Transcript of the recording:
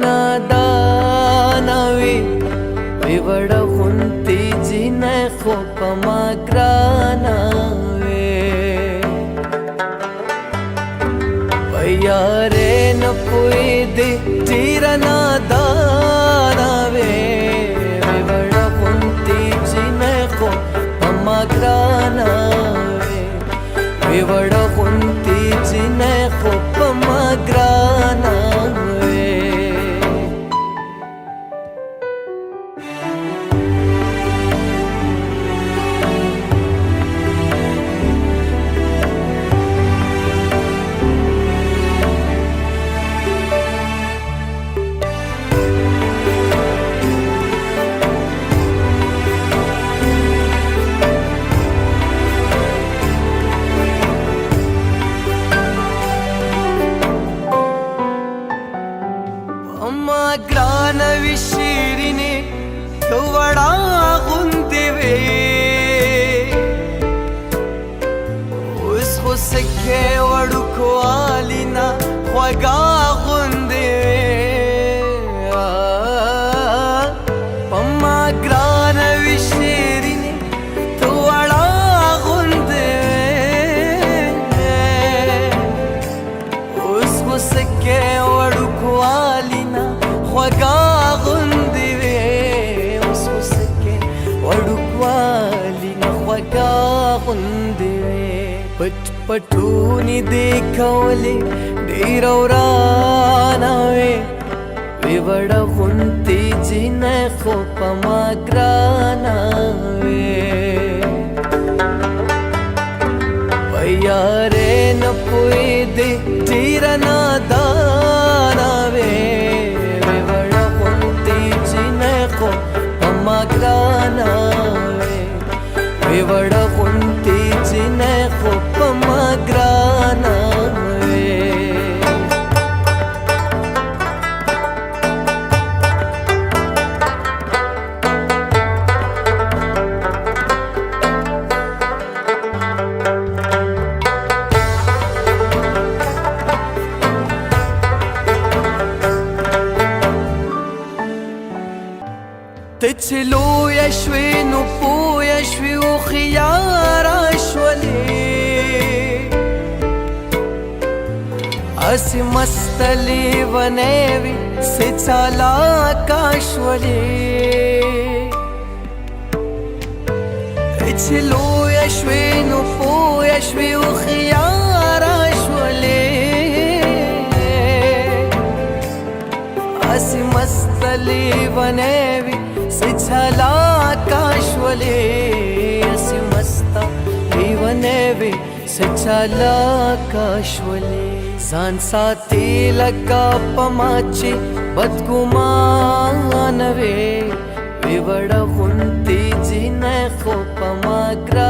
نادانوي ویوړه غونتی جنې خو په ما ګرانه یارې نه پوهېدې ډېره نادانه وې ویوړه غونتی جنې خو په ما ګرانه وې ویوړه غونتی جنې خو په ما ګرانه ګرانه وي شیرینې ته وړه غوندې وې اوس خو سکې وړوکوالي نه خوږه غوندې وې په ما ګرانه وي شیرینې ته وړه غوندې وې اوس خو سکې وړوکوالي نه خوږه غوندې وې اوس خو سکې وړوکوالي نه خوږه غوندې وې پټ پټونې دې کولې ډېره ورانه وې ویوړه غونتې جنې خو په ما ګرانه وې په یارې نه پوهېدې ډېره نادانه وې ګرانه ویوړه غونتې جنې خو په ما ګرانه ته چې لویه شوې نو پویه شوې هوښیاره شولې هسې مسته لیونۍ وې سې چالاکه شولې ته چې لویه شوې نو پویه شوې هوښیاره شولې هسې مسته لیونۍ وې سې چالاکه شولې هسې مسته لیونۍ وې سې چالاکه شولې ځان ساتې لکه په ما چې بدګمانه وې ویوړه غونتې جنې خو په ما ګرانه